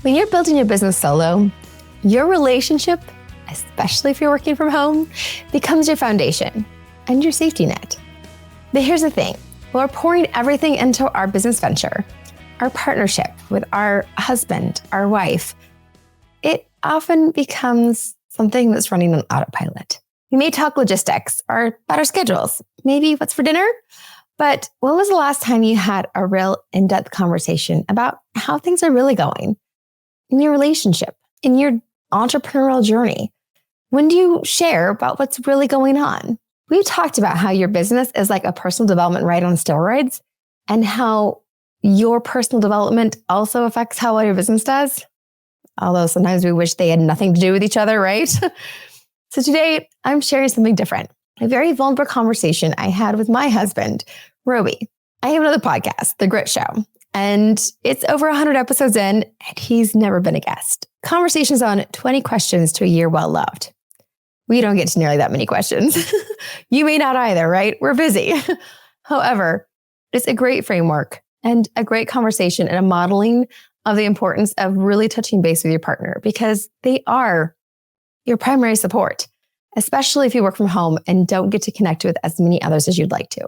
When you're building your business solo, your relationship, especially if you're working from home, becomes your foundation and your safety net. But here's the thing, while we're pouring everything into our business venture, our partnership with our husband, our wife, it often becomes something that's running on autopilot. We may talk logistics or about our schedules, maybe what's for dinner, but when was the last time you had a real in-depth conversation about how things are really going in your relationship, in your entrepreneurial journey? When do you share about what's really going on? We've talked about how your business is like a personal development ride on steroids and how your personal development also affects how well your business does. Although sometimes we wish they had nothing to do with each other, right? So today I'm sharing something different. A very vulnerable conversation I had with my husband, Roby. I have another podcast, The Grit Show, and it's over 100 episodes in, and he's never been a guest. Conversations on 20 questions to a year well loved. We don't get to nearly that many questions. You may not either, right? We're busy. However, it's a great framework and a great conversation and a modeling of the importance of really touching base with your partner because they are your primary support, especially if you work from home and don't get to connect with as many others as you'd like to.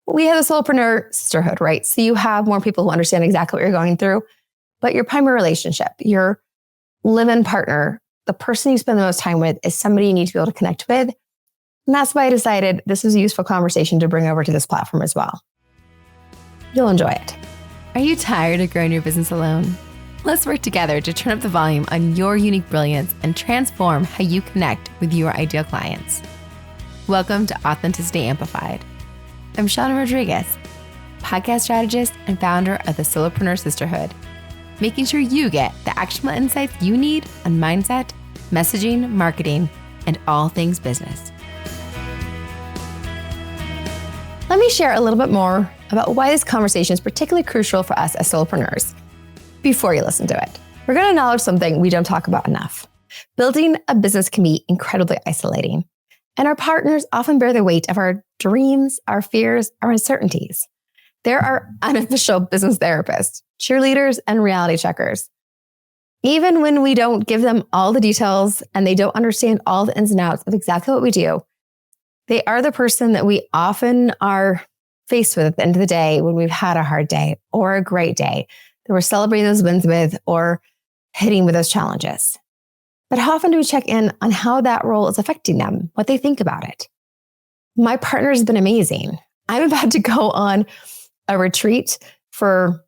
We have a Solopreneur sisterhood, right? So you have more people who understand exactly what you're going through, but your primary relationship, your live-in partner, the person you spend the most time with is somebody you need to be able to connect with. And that's why I decided this was a useful conversation to bring over to this platform as well. You'll enjoy it. Are you tired of growing your business alone? Let's work together to turn up the volume on your unique brilliance and transform how you connect with your ideal clients. Welcome to Authenticity Amplified. I'm Shawna Rodrigues, podcast strategist and founder of the Solopreneur Sisterhood, making sure you get the actionable insights you need on mindset, messaging, marketing, and all things business. Let me share a little bit more about why this conversation is particularly crucial for us as solopreneurs. Before you listen to it, we're going to acknowledge something we don't talk about enough. Building a business can be incredibly isolating, and our partners often bear the weight of our dreams, our fears, our uncertainties. There are unofficial business therapists, cheerleaders, and reality checkers. Even when we don't give them all the details and they don't understand all the ins and outs of exactly what we do, they are the person that we often are faced with at the end of the day when we've had a hard day or a great day that we're celebrating those wins with or hitting with those challenges. But how often do we check in on how that role is affecting them, what they think about it? My partner has been amazing. I'm about to go on a retreat for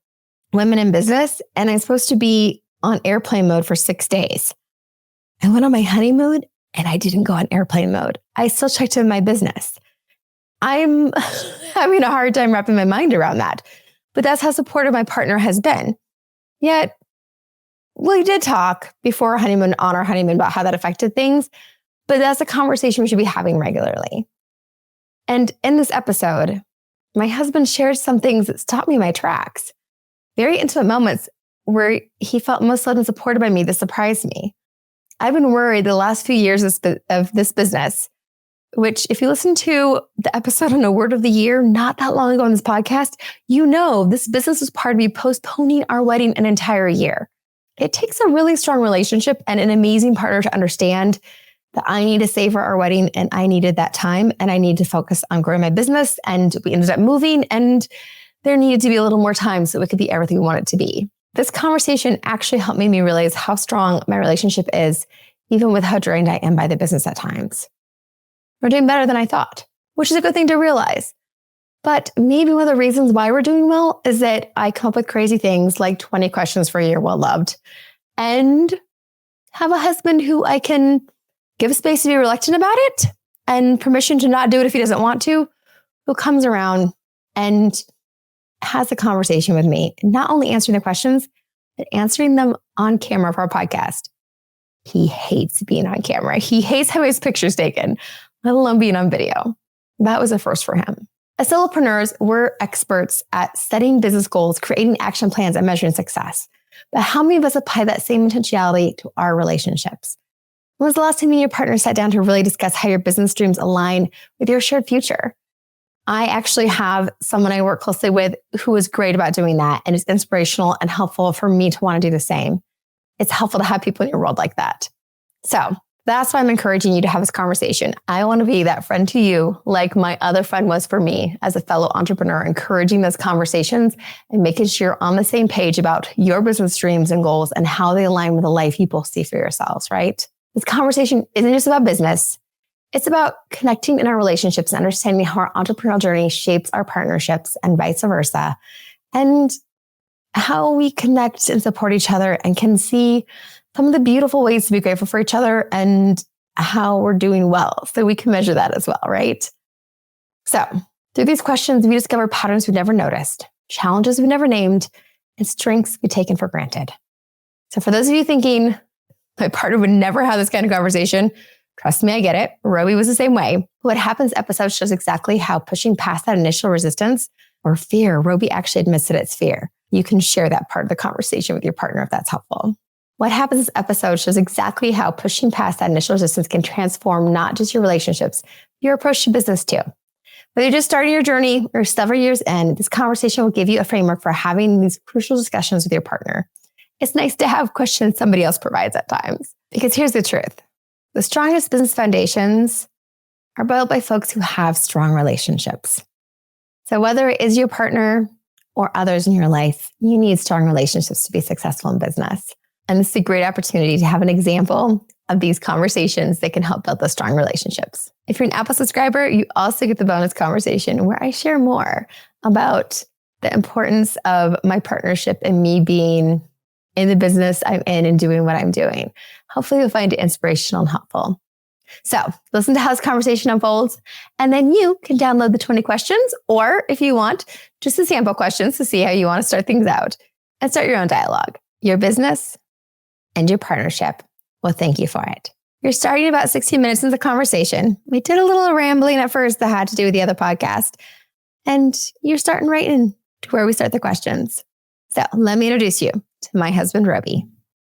women in business, and I'm supposed to be on airplane mode for 6 days. I went on my honeymoon and I didn't go on airplane mode. I still checked in my business. I'm having a hard time wrapping my mind around that, but that's how supportive my partner has been. Yet, we did talk before our honeymoon, on our honeymoon, about how that affected things, but that's a conversation we should be having regularly. And in this episode, my husband shared some things that stopped me in my tracks. Very intimate moments where he felt most loved and supported by me that surprised me. I've been worried the last few years of this business, which if you listen to the episode on a word of the year, not that long ago on this podcast, you know this business was part of me postponing our wedding an entire year. It takes a really strong relationship and an amazing partner to understand that I need to savor our wedding and I needed that time and I need to focus on growing my business. And we ended up moving and there needed to be a little more time so it could be everything we want it to be. This conversation actually helped me realize how strong my relationship is, even with how drained I am by the business at times. We're doing better than I thought, which is a good thing to realize. But maybe one of the reasons why we're doing well is that I come up with crazy things like 20 questions for a year well loved and have a husband who I can give space to be reluctant about it and permission to not do it if he doesn't want to, who comes around and has a conversation with me, not only answering the questions, but answering them on camera for our podcast. He hates being on camera. He hates having his pictures taken, let alone being on video. That was a first for him. As solopreneurs, we're experts at setting business goals, creating action plans, and measuring success. But how many of us apply that same intentionality to our relationships? When was the last time you and your partner sat down to really discuss how your business dreams align with your shared future? I actually have someone I work closely with who is great about doing that and is inspirational and helpful for me to want to do the same. it's helpful to have people in your world like that. So that's why I'm encouraging you to have this conversation. I want to be that friend to you, like my other friend was for me as a fellow entrepreneur, encouraging those conversations and making sure you're on the same page about your business dreams and goals and how they align with the life you both see for yourselves, right? This conversation isn't just about business. It's about connecting in our relationships and understanding how our entrepreneurial journey shapes our partnerships and vice versa, and how we connect and support each other and can see some of the beautiful ways to be grateful for each other and how we're doing well. So we can measure that as well, right? So through these questions, we discover patterns we've never noticed, challenges we've never named, and strengths we've taken for granted. So for those of you thinking, my partner would never have this kind of conversation, trust me, I get it. Roby was the same way. What Happens episode shows exactly how pushing past that initial resistance or fear, Roby actually admits that it's fear. You can share that part of the conversation with your partner if that's helpful. What Happens episode shows exactly how pushing past that initial resistance can transform not just your relationships, your approach to business too. Whether you're just starting your journey or several years in, this conversation will give you a framework for having these crucial discussions with your partner. It's nice to have questions somebody else provides at times. Because here's the truth. The strongest business foundations are built by folks who have strong relationships. So whether it is your partner or others in your life, you need strong relationships to be successful in business. And this is a great opportunity to have an example of these conversations that can help build those strong relationships. If you're an Apple subscriber, you also get the bonus conversation where I share more about the importance of my partnership and me being in the business I'm in and doing what I'm doing. Hopefully you'll find it inspirational and helpful. So listen to how this conversation unfolds, and then you can download the 20 questions, or if you want, just the sample questions to see how you want to start things out and start your own dialogue. Your business and your partnership will thank you for it. You're starting about 16 minutes into the conversation. We did a little rambling at first that had to do with the other podcast, and you're starting right in to where we start the questions. So let me introduce you to my husband, Roby.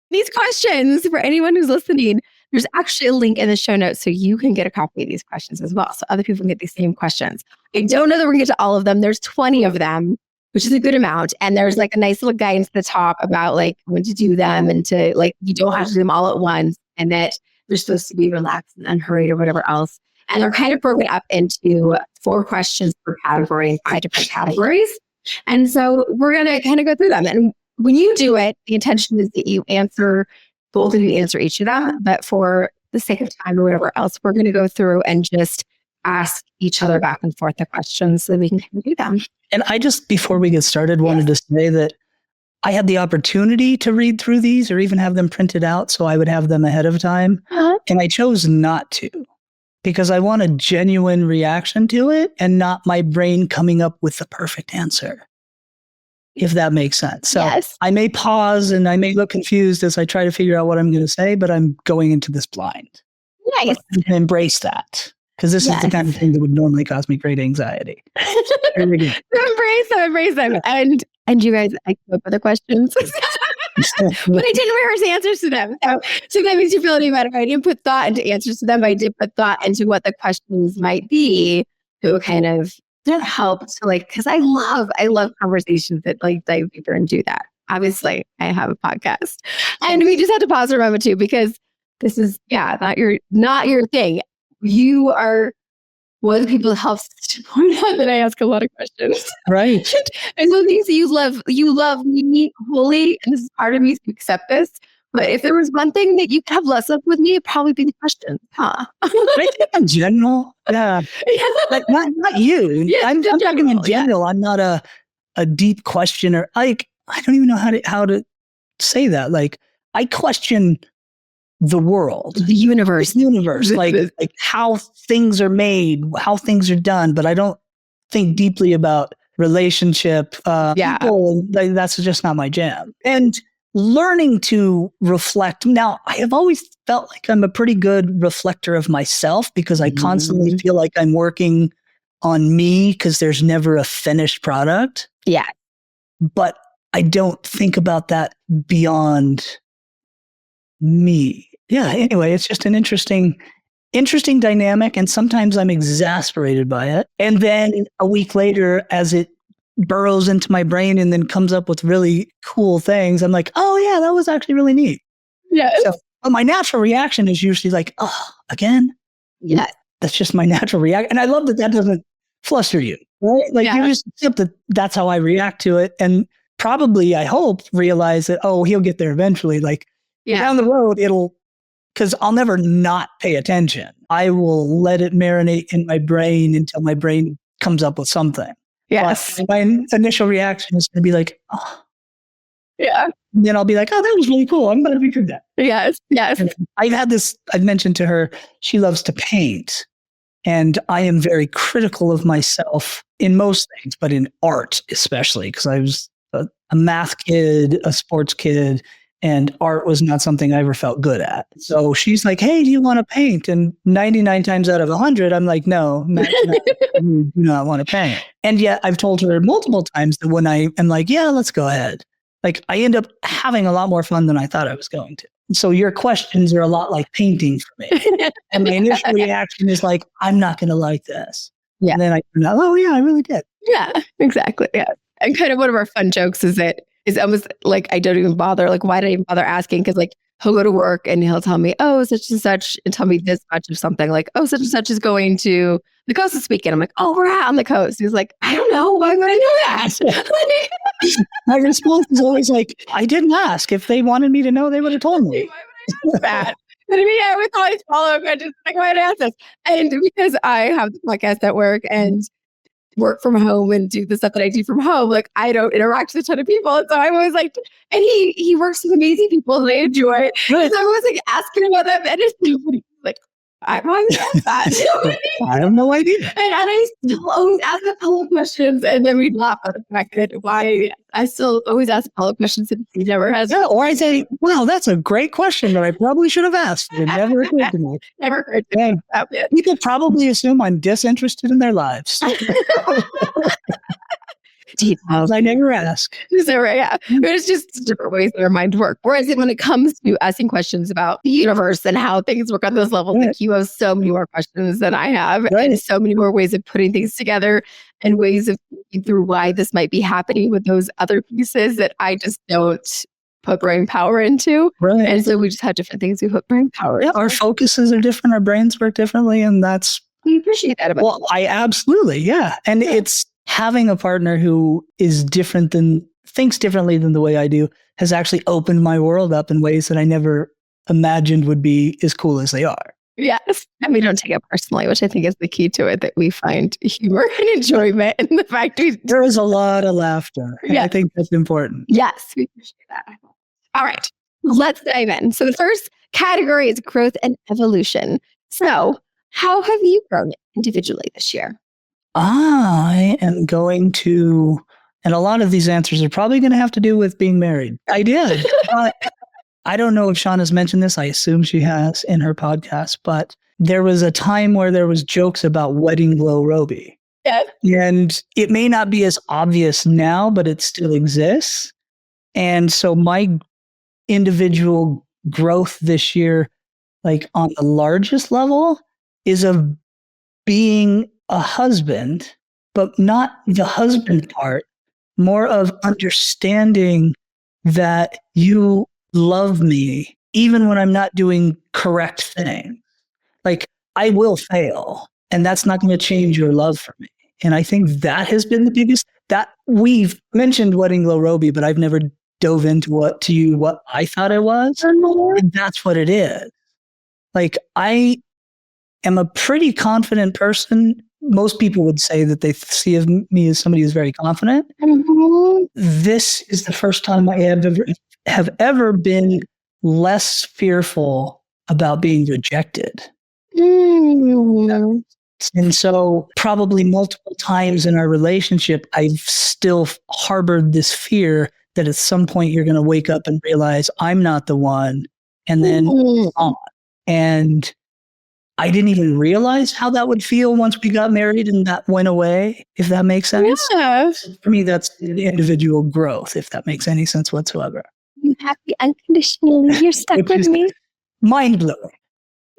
These questions, for anyone who's listening, there's actually a link in the show notes so you can get a copy of these questions as well. So other people can get these same questions. I don't know that we're going to get to all of them. There's 20 of them, which is a good amount. And there's like a nice little guidance at the top about like when to do them and to like, you don't have to do them all at once and that they're supposed to be relaxed and unhurried or whatever else. And they're kind of broken up into 4 questions per category and 5 different categories. And so we're going to kind of go through them. And when you do it, the intention is that you answer, both of you answer each of them. But for the sake of time or whatever else, we're going to go through and just ask each other back and forth the questions so that we can kind of do them. And I just, before we get started, wanted to say that I had the opportunity to read through these or even have them printed out so I would have them ahead of time. And I chose not to because I want a genuine reaction to it and not my brain coming up with the perfect answer, if that makes sense. So yes. I may pause and I may look confused as I try to figure out what I'm going to say, but I'm going into this blind. Nice. And embrace that. Because this is the kind of thing that would normally cause me great anxiety. Embrace them. And you guys, I came up with the questions. But I didn't rehearse answers to them. So that makes you feel any better. I didn't put thought into answers to them, but I did put thought into what the questions might be to kind of help to like, because I love conversations that like dive deeper and do that. Obviously, I have a podcast. And we just had to pause for a moment too, because this is, not your thing. You are one of the people that helps to point out that I ask a lot of questions. Right. And so things you love me wholly, and this is part of me to accept this. But if there was one thing that you could have less of with me, it'd probably be the questions, huh? I think in general, like not you. Yeah, I'm talking in general. Yeah. I'm not a deep questioner. Like I don't even know how to say that. Like I question the world, the universe, like how things are made, how things are done. But I don't think deeply about relationship, people. Like, that's just not my jam. And learning to reflect. Now, I have always felt like I'm a pretty good reflector of myself because I constantly feel like I'm working on me because there's never a finished product. Yeah. But I don't think about that beyond me. Yeah. Anyway, it's just an interesting dynamic. And sometimes I'm exasperated by it. And then a week later, as it burrows into my brain and then comes up with really cool things, I'm like, oh yeah, that was actually really neat. Yes. So, but my natural reaction is usually like, oh, again? Yes. That's just my natural reaction. And I love that doesn't fluster you, right? Like you just accept that that's how I react to it. And probably, I hope, realize that, oh, he'll get there eventually. Like down the road, because I'll never not pay attention. I will let it marinate in my brain until my brain comes up with something. Yes. But my initial reaction is going to be like, oh. Yeah. And then I'll be like, oh, that was really cool. I'm going to do that. Yes. Yes. And I've mentioned to her, she loves to paint. And I am very critical of myself in most things, but in art especially, because I was a math kid, a sports kid, and art was not something I ever felt good at. So she's like, hey, do you want to paint? And 99 times out of 100, I'm like, no, I do not want to paint. And yet I've told her multiple times that when I am like, yeah, let's go ahead. Like I end up having a lot more fun than I thought I was going to. So your questions are a lot like painting for me. And my initial reaction is like, I'm not going to like this. Yeah. And then oh yeah, I really did. Yeah, exactly. Yeah. And kind of one of our fun jokes is almost like, I don't even bother. Like, why did I even bother asking? Because like he'll go to work and he'll tell me, oh, such and such, and tell me this much of something like, oh, such and such is going to the coast this weekend. I'm like, oh, we're out on the coast. He's like, I don't know. Why would I know that? My response is always like, I didn't ask. If they wanted me to know, they would have told me. Why would I ask that? But I mean, I would always follow up questions like, why did I ask this? And because I have the podcast at work and work from home and do the stuff that I do from home, like I don't interact with a ton of people. And so I'm always like, and he works with amazing people and I enjoy it. So I'm always like asking about them and it's nobody like, I'm on that. I have no idea. And I still always ask the follow-up questions and then we laugh at the fact that why I still always ask follow-up questions and he never has. Yeah, or I say, well, that's a great question that I probably should have asked. It never occurred to me. Never occurred to me. People probably assume I'm disinterested in their lives. Details. I never ask. So, yeah, it's just different ways that our minds work. Whereas when it comes to asking questions about the universe and how things work on those levels, like you have so many more questions than I have, and so many more ways of putting things together and ways of thinking through why this might be happening with those other pieces that I just don't put brain power into. Right. And so we just have different things we put brain power into. Our focuses are different. Our brains work differently. And we appreciate that about you. I absolutely. Yeah. And it's having a partner who is thinks differently than the way I do has actually opened my world up in ways that I never imagined would be as cool as they are. Yes. And we don't take it personally, which I think is the key to it, that we find humor and enjoyment in the fact there is a lot of laughter. Yeah. I think that's important. Yes. We appreciate that. All right. Let's dive in. So the first category is growth and evolution. So how have you grown individually this year? I am going to, and a lot of these answers are probably going to have to do with being married. I did. I don't know if Shawna's mentioned this. I assume she has in her podcast, but there was a time where there was jokes about wedding glow Roby. Yeah. And it may not be as obvious now, but it still exists. And so my individual growth this year, like on the largest level, is of being a husband, but not the husband part, more of understanding that you love me even when I'm not doing correct things. Like I will fail and that's not going to change your love for me. And I think that has been the biggest, that we've mentioned Wedding Glow Roby, but I've never dove into what I thought it was. And that's what it is. Like I am a pretty confident person. Most people would say that they see of me as somebody who's very confident. Mm-hmm. This is the first time I have ever been less fearful about being rejected. Mm-hmm. And so probably multiple times in our relationship, I've still harbored this fear that at some point you're going to wake up and realize I'm not the one, and then on. And I didn't even realize how that would feel once we got married and that went away, if that makes sense. Yeah. For me, that's individual growth, if that makes any sense whatsoever. I'm happy unconditionally. You're stuck with me. Mind-blowing.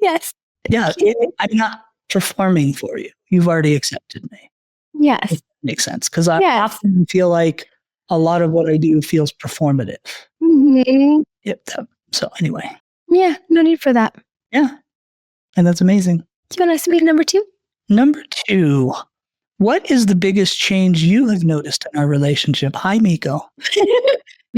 Yes. Yeah, I'm not performing for you. You've already accepted me. Yes. If that makes sense. Because I often feel like a lot of what I do feels performative. Mm-hmm. Yep. So anyway. Yeah, no need for that. Yeah. And that's amazing. Do you want to read number 2? Number 2. What is the biggest change you have noticed in our relationship? Hi, Miko.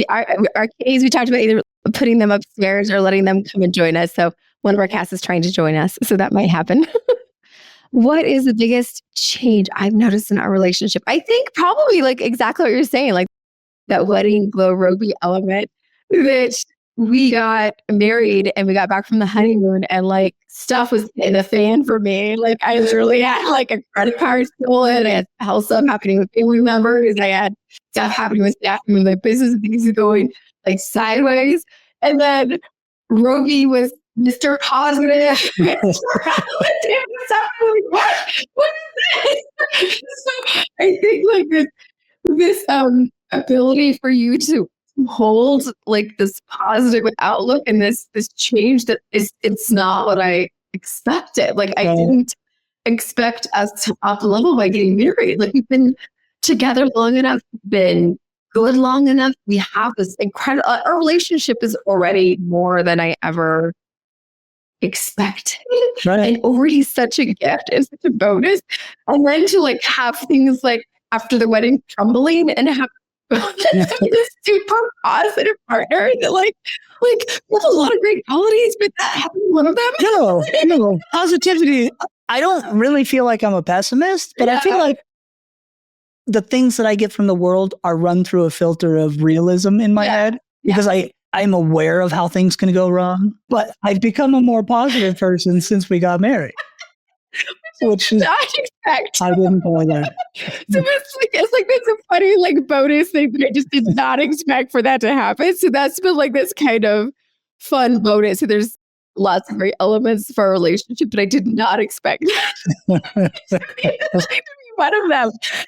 Our kitties, we talked about either putting them upstairs or letting them come and join us. So one of our cats is trying to join us. So that might happen. What is the biggest change I've noticed in our relationship? I think probably like exactly what you're saying, like that wedding glow rosy element that we got married and we got back from the honeymoon and like stuff was in the fan for me. Like I literally had like a credit card stolen. I had health stuff happening with family members. I had stuff happening with staff and my business things going like sideways. And then Roby was Mr. Positive. What is this? So I think like this ability for you to hold like this positive outlook and this change that it's not what I expected. Like I didn't expect us to up level by getting married. Like we've been together long enough, been good long enough. We have this incredible our relationship is already more than I ever expected. Right. And already such a gift and such a bonus. And then to like have things like after the wedding crumbling and have this super positive partner that like with a lot of great qualities, but that happened one of them. No. Positivity. I don't really feel like I'm a pessimist, but I feel like the things that I get from the world are run through a filter of realism in my head because I'm aware of how things can go wrong, but I've become a more positive person since we got married. Which is not expect. I didn't go there. So it's like that's a funny like bonus thing that I just did not expect for that to happen. So that's been like this kind of fun bonus. So there's lots of great elements for our relationship, but I did not expect one of them.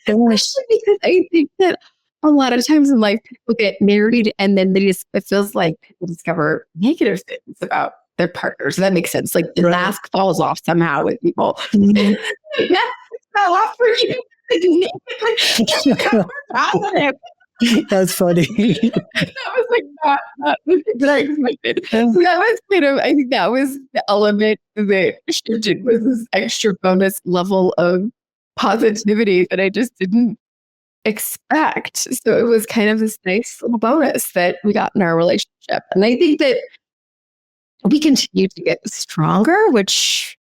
Especially because I think that a lot of times in life people get married and then it feels like people discover negative things about their partners. That makes sense. Like the mask falls off somehow with people. Mm-hmm. It's fell off for you. That's funny. That was like not the thing that I expected. So that was kind of, I think that was the element that shifted was this extra bonus level of positivity that I just didn't expect. So it was kind of this nice little bonus that we got in our relationship. And I think that we continue to get stronger, which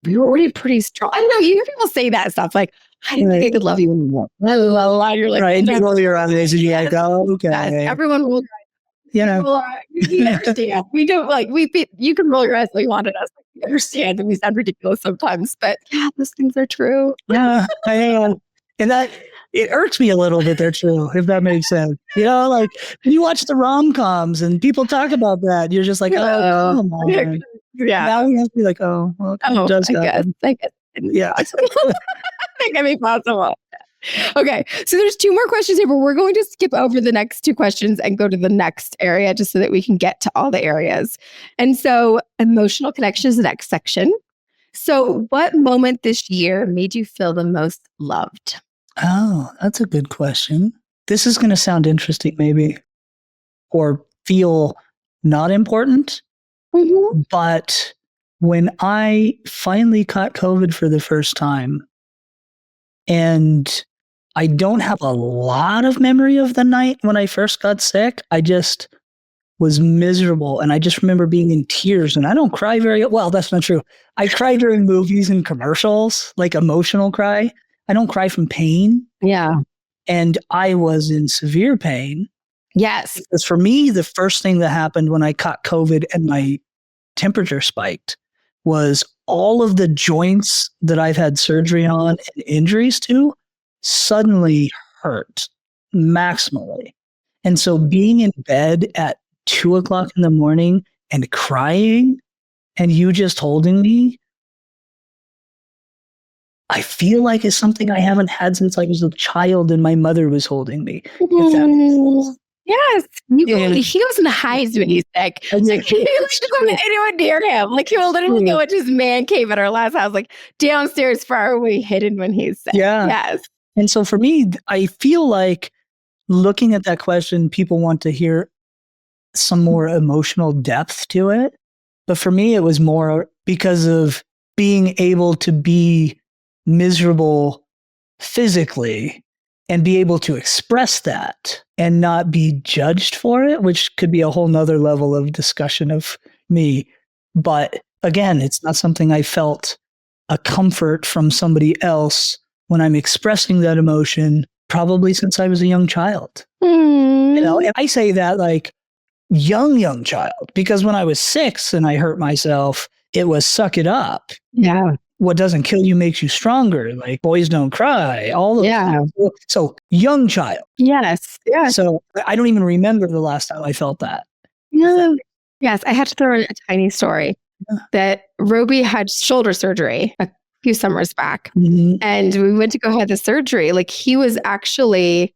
we were already pretty strong. I know you hear people say that stuff like, I didn't think I could love you anymore. You're like, right. You roll your eyes and you're like, oh, okay. Everyone will, you know, we understand. We don't like, you can roll your eyes like you wanted us. We understand and we sound ridiculous sometimes, but yeah, those things are true. Yeah, I am. And that, it irks me a little that they're true, if that makes sense. You know, like when you watch the rom-coms and people talk about that, you're just like, oh, come on. Yeah. Now you have to be like, oh, well, it does happen. I guess. Yeah. That can be possible. Okay. So there's 2 more questions here, but we're going to skip over the next 2 questions and go to the next area just so that we can get to all the areas. And so emotional connection is the next section. So what moment this year made you feel the most loved? Oh, that's a good question. This is going to sound interesting maybe or feel not important. Mm-hmm. But when I finally caught COVID for the first time, and I don't have a lot of memory of the night when I first got sick, I just was miserable. And I just remember being in tears, and I don't cry very well. That's not true. I cry during movies and commercials, like emotional cry. I don't cry from pain. Yeah. And I was in severe pain. Yes. Because for me, the first thing that happened when I caught COVID and my temperature spiked was all of the joints that I've had surgery on and injuries to suddenly hurt maximally. And so being in bed at 2:00 in the morning and crying and you just holding me, I feel like it's something I haven't had since I was a child and my mother was holding me. Yes. He was in the highs when he's sick. Like, he used to go to anyone near him. Like he will literally go into his man cave at our last house, like downstairs far away, hidden when he's sick. Yeah. Yes. And so for me, I feel like looking at that question, people want to hear some more emotional depth to it. But for me, it was more because of being able to be miserable physically and be able to express that and not be judged for it, which could be a whole nother level of discussion of me. But again, it's not something I felt a comfort from somebody else when I'm expressing that emotion, probably since I was a young child. You know, and I say that like young child, because when I was 6 and I hurt myself, it was suck it up. Yeah. What doesn't kill you makes you stronger. Like boys don't cry. All those things. So young child. Yes. Yes. So I don't even remember the last time I felt that. No. Yes. I had to throw in a tiny story that Roby had shoulder surgery a few summers back. And we went to go have the surgery. Like he was actually,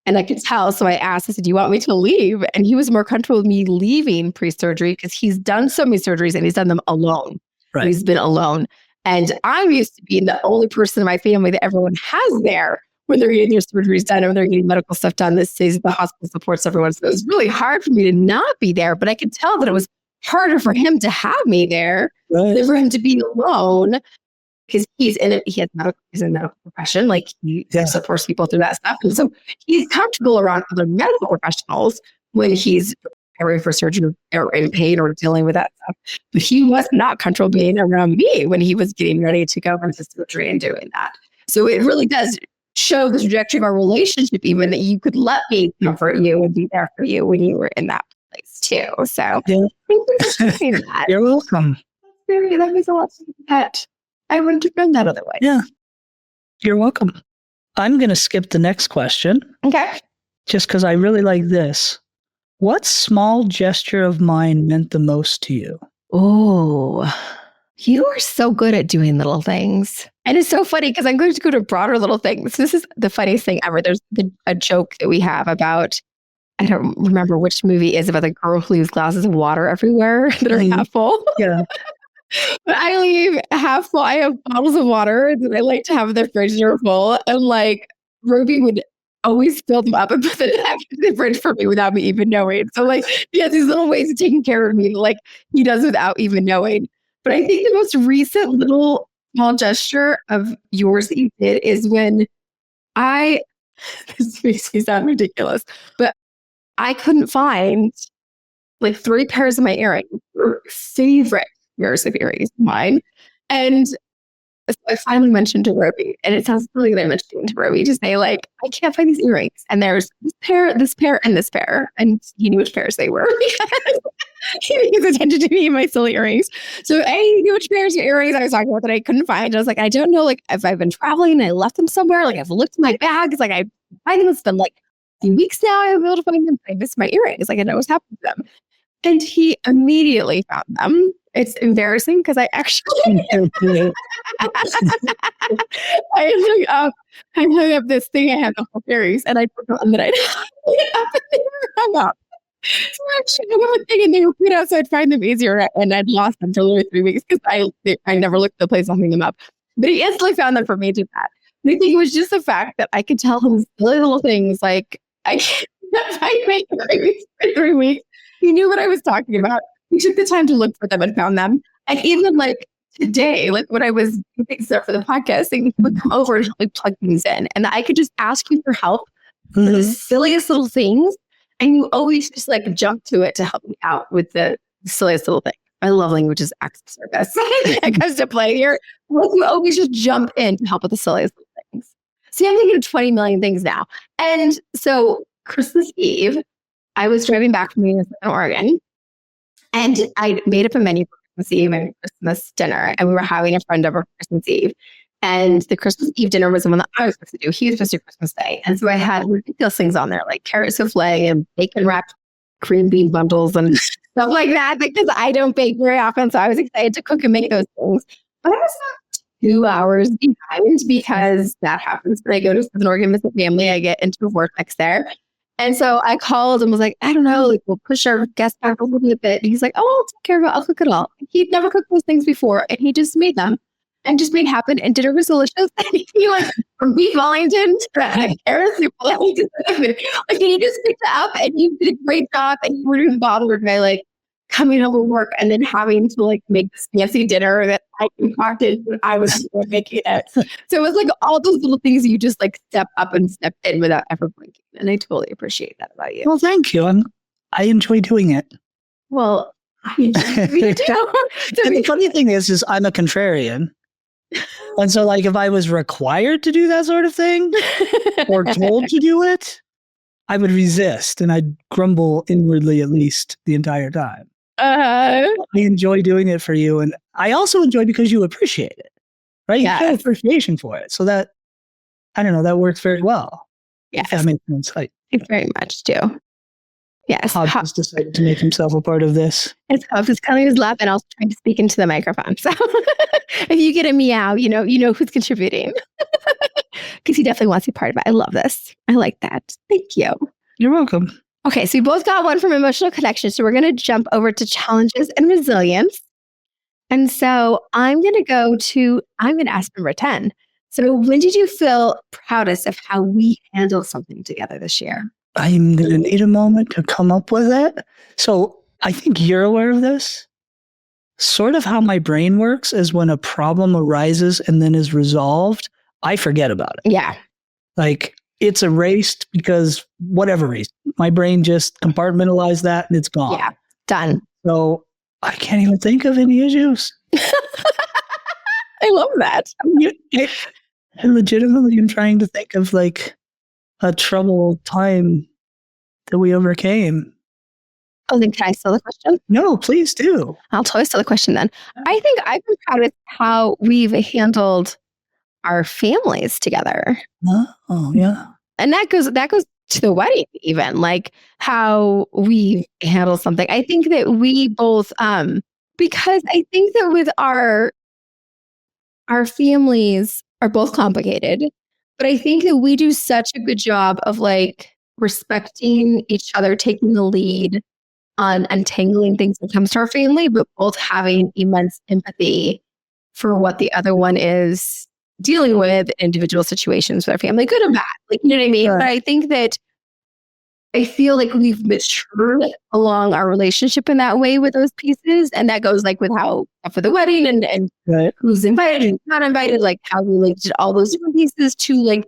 and I could tell. So I asked, I said, do you want me to leave? And he was more comfortable with me leaving pre-surgery because he's done so many surgeries and he's done them alone. Right. He's been alone. And I'm used to being the only person in my family that everyone has there when they're getting their surgeries done or when they're getting medical stuff done. This stays at the hospital, supports everyone. So it was really hard for me to not be there, but I could tell that it was harder for him to have me there than for him to be alone because he's in a medical profession. Like he supports people through that stuff. And so he's comfortable around other medical professionals when he's preparing for surgery or in pain or dealing with that stuff. But he was not comfortable being around me when he was getting ready to go into surgery and doing that. So it really does show the trajectory of our relationship, even that you could let me comfort you and be there for you when you were in that place too. So thank you for sharing that. You're welcome. That means a lot to that. I wouldn't have done that otherwise. Yeah. You're welcome. I'm going to skip the next question. Okay. Just because I really like this. What small gesture of mine meant the most to you? Oh, you are so good at doing little things. And it's so funny because I'm going to go to broader little things. This is the funniest thing ever. There's a joke that we have about, I don't remember which movie it is, about the girl who leaves glasses of water everywhere that are half full. Yeah. But I leave half full. I have bottles of water that I like to have in the fridge that are full. And like Ruby would always fill them up and put them back in the fridge for me without me even knowing. So like he has these little ways of taking care of me, like he does without even knowing. But I think the most recent little small gesture of yours that you did is when this makes me sound ridiculous, but I couldn't find like 3 pairs of my earrings, favorite pairs of earrings of mine. And so I finally mentioned to Roby, and it sounds silly that I mentioned to Roby to say, like, I can't find these earrings. And there's this pair, and this pair. And he knew which pairs they were. He pays attention to me and my silly earrings. So I knew which pairs of earrings I was talking about that I couldn't find. I was like, I don't know, like, if I've been traveling and I left them somewhere, like I've looked in my bag. It's like, I find them. It's been like a few weeks now. I've been able to find them. I missed my earrings. Like, I know what's happened to them. And he immediately found them. It's embarrassing because I actually I hung up this thing I had the whole earrings, and I forgot that I'd hung up. So I actually hung up a thing, and they were put out so I'd find them easier, and I'd lost them for literally 3 weeks because I never looked at the place to hang them up. But he instantly found them for me to that. And I think it was just the fact that I could tell him silly little things like I can't find my earrings for 3 weeks. He knew what I was talking about. He took the time to look for them and found them. And even like today, like when I was doing stuff for the podcast, he would come over and help me plug things in. And I could just ask you for help for the silliest little things. And you always just like jump to it to help me out with the silliest little thing. I love languages acts of service. It comes to play here. You always just jump in to help with the silliest little things. See, I'm thinking of 20 million things now. And so Christmas Eve, I was driving back from Minnesota, Oregon, and I made up a menu for Christmas Eve and Christmas dinner, and we were having a friend over for Christmas Eve. And the Christmas Eve dinner was the one that I was supposed to do. He was supposed to do Christmas Day. And so I had ridiculous things on there, like carrot souffle and bacon wrapped cream bean bundles and stuff like that, because I don't bake very often. So I was excited to cook and make those things. But I was not 2 hours behind because that happens when I go to Southern Oregon visit family. I get into a vortex there. And so I called and was like, I don't know, like we'll push our guest back a little bit. And he's like, oh, I'll take care of it. I'll cook it all. He'd never cooked those things before, and he just made them and just made it happen. And dinner was delicious. And he went from beef Wellington to carrot soup. Like he just picked it up, and he did a great job. And he wouldn't even bother by like coming home from work and then having to like make this fancy dinner that I concocted when I was making it. So it was like all those little things you just like step up and step in without ever blinking. And I totally appreciate that about you. Well, thank you. I enjoy doing it. Well, I enjoy doing it too. And the funny thing is I'm a contrarian. And so like if I was required to do that sort of thing or told to do it, I would resist and I'd grumble inwardly at least the entire time. I enjoy doing it for you. And I also enjoy because you appreciate it, right? You have appreciation for it. So that, I don't know, that works very well. Yes. That makes sense. I very much do. Yes. Hobbs has decided to make himself a part of this. It's Hobbs is curling his lap and also trying to speak into the microphone. So if you get a meow, you know who's contributing. Because he definitely wants to be part of it. I love this. I like that. Thank you. You're welcome. Okay, so we both got one from emotional connection. So we're going to jump over to challenges and resilience. And so I'm going to ask number 10. So when did you feel proudest of how we handled something together this year? I'm going to need a moment to come up with it. So I think you're aware of this. Sort of how my brain works is when a problem arises and then is resolved, I forget about it. Yeah. Like it's erased because whatever reason, my brain just compartmentalized that and it's gone. Yeah. Done. So I can't even think of any issues. I love that. I legitimately am trying to think of like a troubled time that we overcame. Oh, then can I steal the question? No, please do. I'll totally steal the question then. I think I've been proud of how we've handled our families together. Oh, yeah. And that goes to the wedding even, like how we handle something. I think that we both, because I think that with our families are both complicated, but I think that we do such a good job of like respecting each other, taking the lead on untangling things when it comes to our family, but both having immense empathy for what the other one is dealing with in individual situations with our family, good and bad. Like, you know what I mean? Sure. But I think that I feel like we've matured along our relationship in that way with those pieces. And that goes like with how for the wedding and right. Who's invited and not invited, like how we like did all those different pieces to like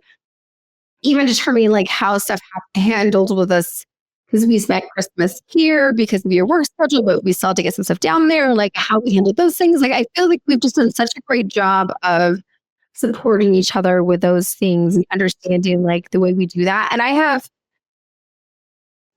even determining like how stuff handled with us. Because we spent Christmas here because of your work schedule, but we still had to get some stuff down there, like how we handled those things. Like I feel like we've just done such a great job of supporting each other with those things and understanding like the way we do that. And I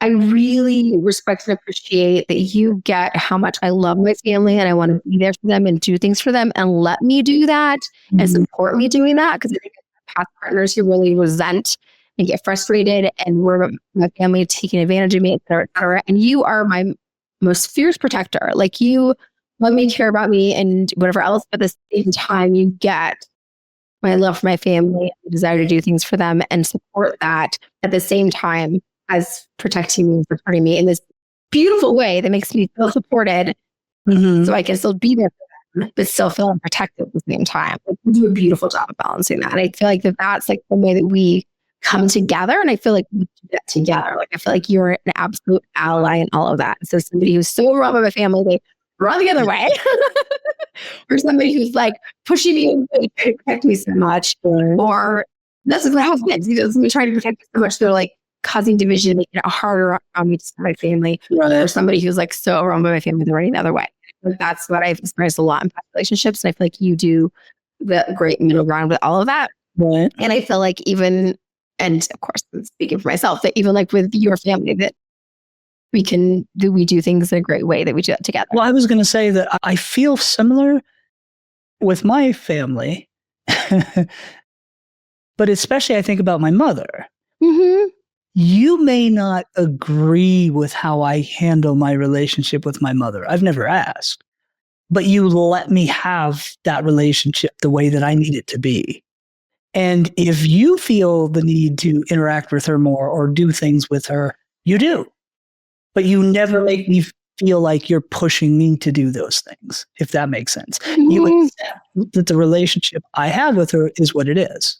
really respect and appreciate that you get how much I love my family and I want to be there for them and do things for them and let me do that and support me doing that. Because I think past partners who really resent and get frustrated and we're my family taking advantage of me, et cetera, et cetera. And you are my most fierce protector. Like you love me, care about me and whatever else, but at the same time you get my love for my family, the desire to do things for them and support that at the same time as protecting me and supporting me in this beautiful way that makes me feel supported so I can still be there for them, but still feel protected at the same time. Like, we do a beautiful job of balancing that. And I feel like that's like the way that we come together. And I feel like we do that together. Like I feel like you're an absolute ally in all of that. So somebody who's so wrong with my family, they run the other way. Or somebody who's like pushing me away to protect me so much. Or that's what happens. Somebody trying to protect me so much, they're like causing division, making it harder on me to my family. Right. Or somebody who's like so wrong with my family, they're running the other way. Like that's what I've experienced a lot in past relationships. And I feel like you do the great middle ground with all of that. Right. And I feel like even, and of course, I'm speaking for myself, that even like with your family, that we do things in a great way, that we do that together. Well, I was going to say that I feel similar with my family, but especially I think about my mother. Mm-hmm. You may not agree with how I handle my relationship with my mother. I've never asked, but you let me have that relationship the way that I need it to be. And if you feel the need to interact with her more or do things with her, you do. But you never make me feel like you're pushing me to do those things, if that makes sense. Mm-hmm. You accept that the relationship I have with her is what it is.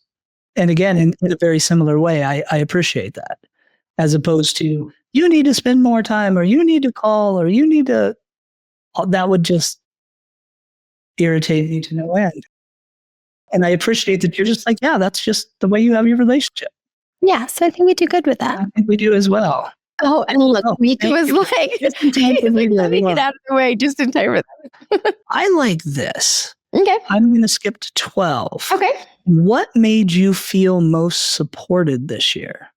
And again, in a very similar way, I appreciate that. As opposed to, you need to spend more time, or you need to call, or you need to that would just irritate me to no end. And I appreciate that you're just like, yeah, that's just the way you have your relationship. Yeah, so I think we do good with that. I think we do as well. Oh, and look, Mika was like, just in time for me to let me get out of the way just in time for that. I like this. Okay. I'm going to skip to 12. Okay. What made you feel most supported this year?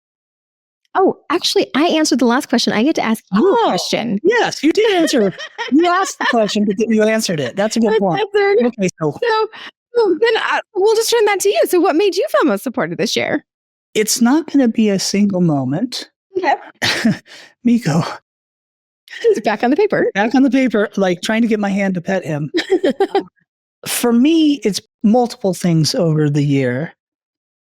Oh, actually, I answered the last question. I get to ask you a question. Yes, you did answer. You asked the question, but you answered it. That's a good point. Okay, so then we'll just turn that to you. So what made you feel most supported this year? It's not going to be a single moment. Okay. Miko. Back on the paper. Back on the paper, like trying to get my hand to pet him. For me, it's multiple things over the year.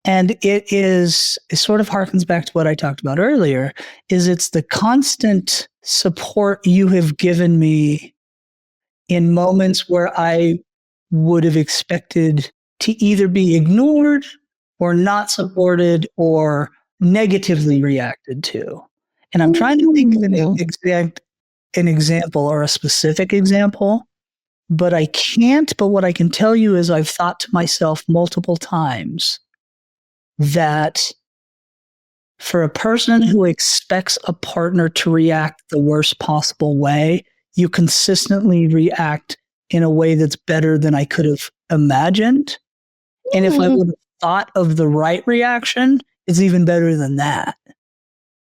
And it sort of harkens back to what I talked about earlier, it's the constant support you have given me in moments where I would have expected to either be ignored or not supported or negatively reacted to. And I'm trying to think of an example or a specific example, but I can't. But what I can tell you is I've thought to myself multiple times that for a person who expects a partner to react the worst possible way, you consistently react in a way that's better than I could have imagined. And if I would have thought of the right reaction, it's even better than that,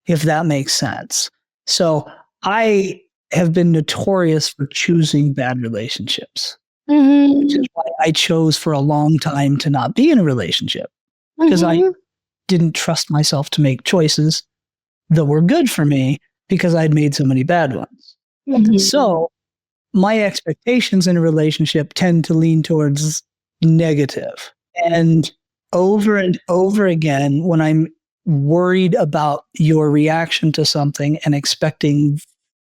if that makes sense. So I have been notorious for choosing bad relationships, which is why I chose for a long time to not be in a relationship. Because I didn't trust myself to make choices that were good for me because I'd made so many bad ones. So my expectations in a relationship tend to lean towards negative. And over again, when I'm worried about your reaction to something and expecting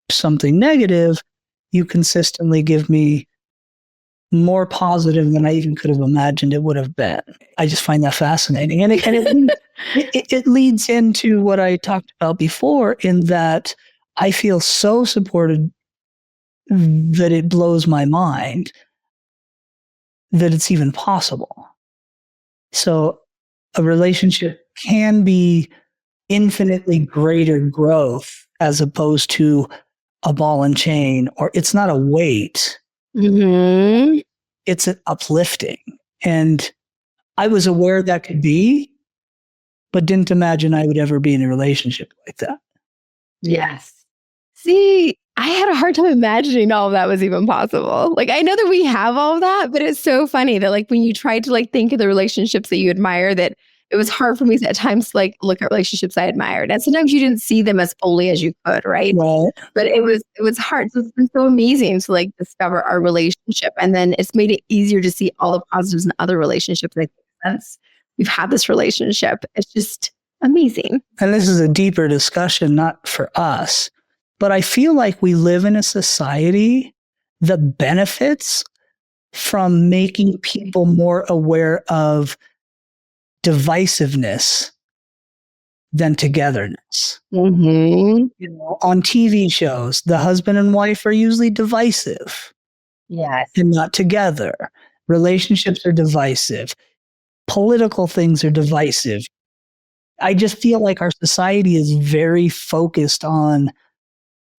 something negative, you consistently give me more positive than I even could have imagined it would have been. I just find that fascinating. And it leads into what I talked about before, in that I feel so supported that it blows my mind that it's even possible. So a relationship can be infinitely greater growth as opposed to a ball and chain, or it's not a weight. It's an uplifting. And I was aware that could be, but didn't imagine I would ever be in a relationship like that. Yes. See, I had a hard time imagining all of that was even possible. Like, I know that we have all of that, but it's so funny that like when you tried to like think of the relationships that you admire, that it was hard for me at times to like look at relationships I admired. And sometimes you didn't see them as fully as you could, right? But it was hard. So it's been so amazing to like discover our relationship. And then it's made it easier to see all the positives in other relationships. Like, since we've had this relationship, it's just amazing. And this is a deeper discussion, not for us, but I feel like we live in a society that benefits from making people more aware of divisiveness than togetherness. You know, on TV shows, the husband and wife are usually divisive. Yes. And not together. Relationships are divisive. Political things are divisive. I just feel like our society is very focused on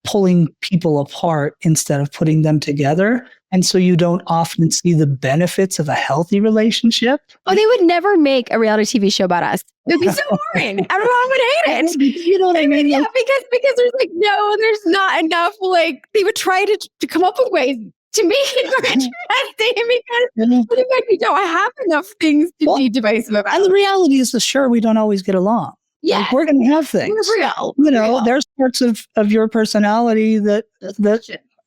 pulling people apart instead of putting them together. And so you don't often see the benefits of a healthy relationship. Oh, they would never make a reality TV show about us. It would be so boring. Everyone would hate it. You know what I mean? Yeah, because there's like, no, there's not enough. Like, they would try to come up with ways to make it more interesting because in fact, we don't have enough things to be divisive about. And the reality is, sure, we don't always get along. Yeah, like, we're going to have things. We're real. You know, there's parts of your personality that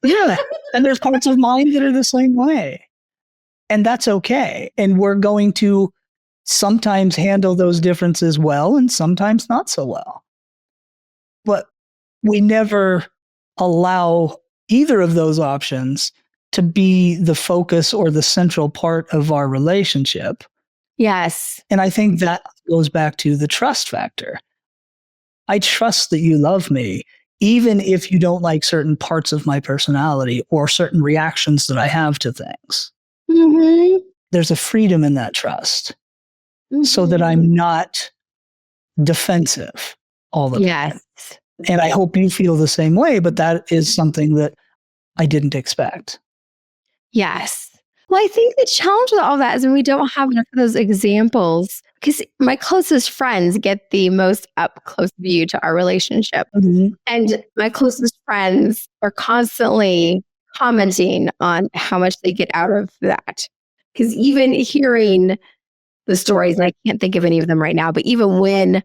yeah, and there's parts of mine that are the same way, and that's okay. And we're going to sometimes handle those differences well, and sometimes not so well. But we never allow either of those options to be the focus or the central part of our relationship. Yes. And I think that goes back to the trust factor. I trust that you love me, even if you don't like certain parts of my personality or certain reactions that I have to things. Mm-hmm. There's a freedom in that trust so that Mm-hmm. I'm not defensive all the time. Yes. And I hope you feel the same way, but that is something that I didn't expect. Yes. Well, I think the challenge with all that is when we don't have enough of those examples, because my closest friends get the most up close view to our relationship. Mm-hmm. And my closest friends are constantly commenting on how much they get out of that. Because even hearing the stories, and I can't think of any of them right now, but even when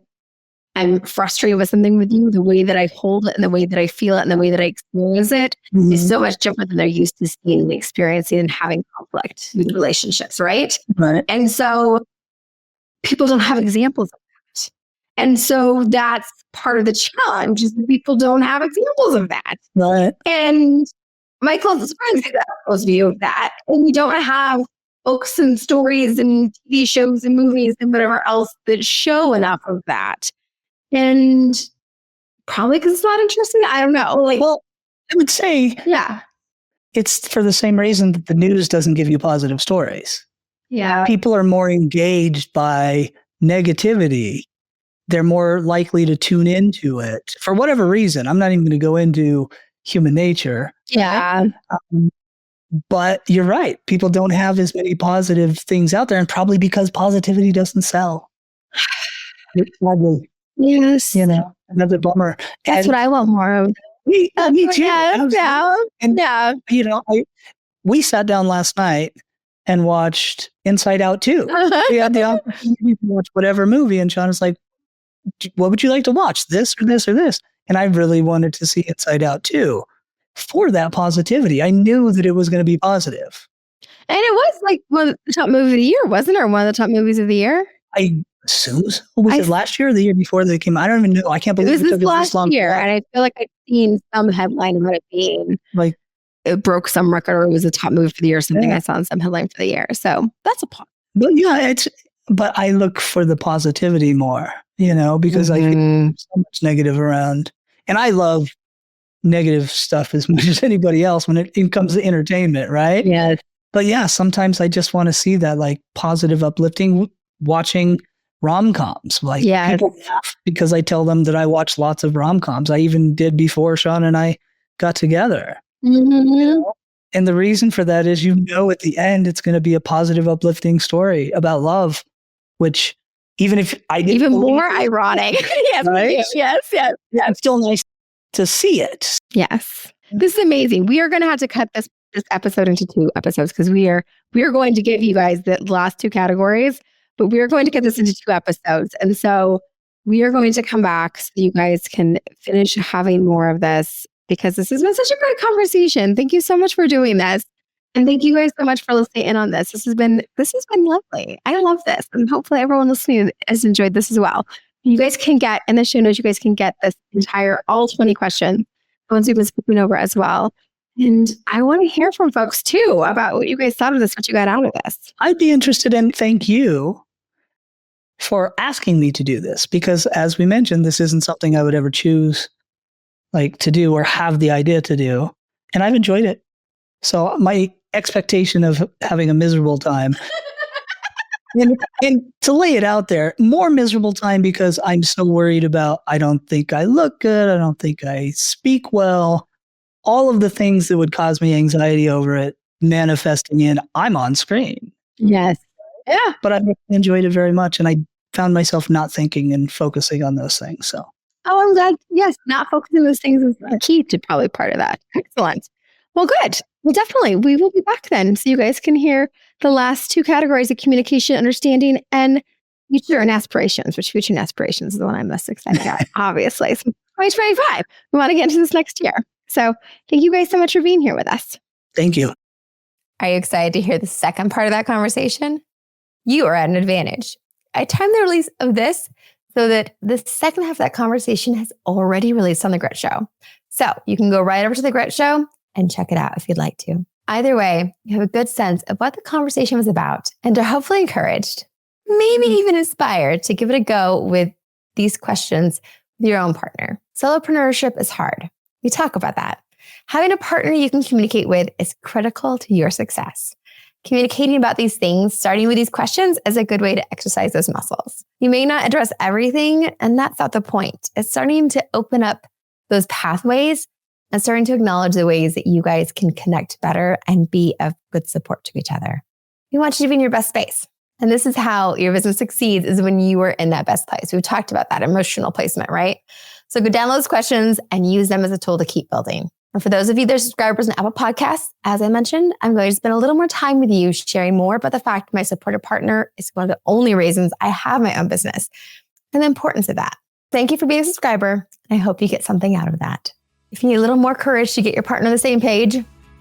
I'm frustrated with something with you, the way that I hold it and the way that I feel it and the way that I experience it is so much different than they're used to seeing and experiencing and having conflict with relationships, right? Right. And so people don't have examples of that. And so that's part of the challenge is that people don't have examples of that. Right. And my closest friends get a close view of that. And we don't have books and stories and TV shows and movies and whatever else that show enough of that. And probably because it's not interesting. I don't know. Well, I would say it's for the same reason that the news doesn't give you positive stories. Yeah. People are more engaged by negativity. They're more likely to tune into it for whatever reason. I'm not even going to go into human nature. Yeah. But you're right. People don't have as many positive things out there, and probably because positivity doesn't sell. Yes. Another bummer. That's what I want more of. Me too. Yeah. And, we sat down last night and watched Inside Out 2. We had the opportunity to watch whatever movie, and Shawna's like, what would you like to watch? This or this or this? And I really wanted to see Inside Out 2 for that positivity. I knew that it was going to be positive. And it was like one of the top movies of the year, wasn't it? Or one of the top movies of the year? I assume so. Was it last year or the year before they came? I don't even know. I can't believe it was this last year. And I feel like I've seen some headline about it being like it broke some record or it was a top movie for the year or something. I saw in some headline for the year. So that's a positive. But I look for the positivity more, because I think there's so much negative around. And I love negative stuff as much as anybody else when it comes to entertainment, right? Yes. But sometimes I just want to see that like positive, uplifting, watching rom-coms. Like people laugh because I tell them that I watch lots of rom-coms. I even did before Shawna and I got together. Mm-hmm. And the reason for that is, at the end, it's going to be a positive, uplifting story about love, which even if I didn't even more ironic. Yes, right? Yes. It's still nice to see it. Yes. This is amazing. We are going to have to cut this episode into 2 episodes because we are going to give you guys the last 2 categories, but we are going to get this into 2 episodes. And so we are going to come back so you guys can finish having more of this because this has been such a great conversation. Thank you so much for doing this. And thank you guys so much for listening in on this. This has been lovely. I love this. And hopefully everyone listening has enjoyed this as well. You guys can get in the show notes, you guys can get this entire all 20 questions, the ones we've been skipping over as well. And I want to hear from folks too about what you guys thought of this, what you got out of this. I'd be interested in thank you for asking me to do this because as we mentioned, this isn't something I would ever choose to do or have the idea to do. And I've enjoyed it. So my expectation of having a miserable time and to lay it out there, more miserable time because I'm so worried about, I don't think I look good. I don't think I speak well. All of the things that would cause me anxiety over it manifesting in I'm on screen. Yes. Yeah. But I enjoyed it very much. And I found myself not thinking and focusing on those things. So. Oh, I'm glad. Yes. Not focusing on those things is the key to probably part of that. Excellent. Well, good. Well, definitely. We will be back then. So you guys can hear the last 2 categories of communication, understanding, and future and aspirations, which future and aspirations is the one I'm most excited about, obviously. So 2025, we want to get into this next year. So thank you guys so much for being here with us. Thank you. Are you excited to hear the second part of that conversation? You are at an advantage. I timed the release of this so that the second half of that conversation has already released on The Grit Show. So you can go right over to The Grit Show and check it out if you'd like to. Either way, you have a good sense of what the conversation was about and are hopefully encouraged, maybe even inspired to give it a go with these questions with your own partner. Solopreneurship is hard. We talk about that. Having a partner you can communicate with is critical to your success. Communicating about these things, starting with these questions, is a good way to exercise those muscles. You may not address everything, and that's not the point. It's starting to open up those pathways and starting to acknowledge the ways that you guys can connect better and be of good support to each other. We want you to be in your best space. And this is how your business succeeds, is when you are in that best place. We've talked about that emotional placement, right? So go download those questions and use them as a tool to keep building. And for those of you that are subscribers on Apple Podcasts, as I mentioned, I'm going to spend a little more time with you sharing more about the fact my supportive partner is one of the only reasons I have my own business and the importance of that. Thank you for being a subscriber. I hope you get something out of that. If you need a little more courage to get your partner on the same page,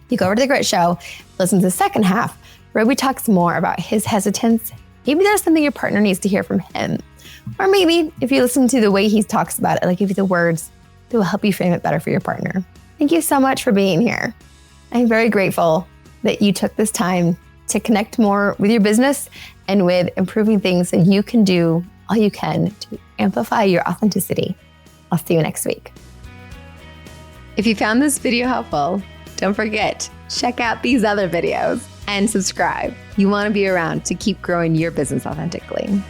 you go over to The Grit Show, listen to the second half, where we talk some more about his hesitance. Maybe there's something your partner needs to hear from him. Or maybe if you listen to the way he talks about it, like give you the words that will help you frame it better for your partner. Thank you so much for being here. I'm very grateful that you took this time to connect more with your business and with improving things so you can do all you can to amplify your authenticity. I'll see you next week. If you found this video helpful, don't forget, check out these other videos and subscribe. You want to be around to keep growing your business authentically.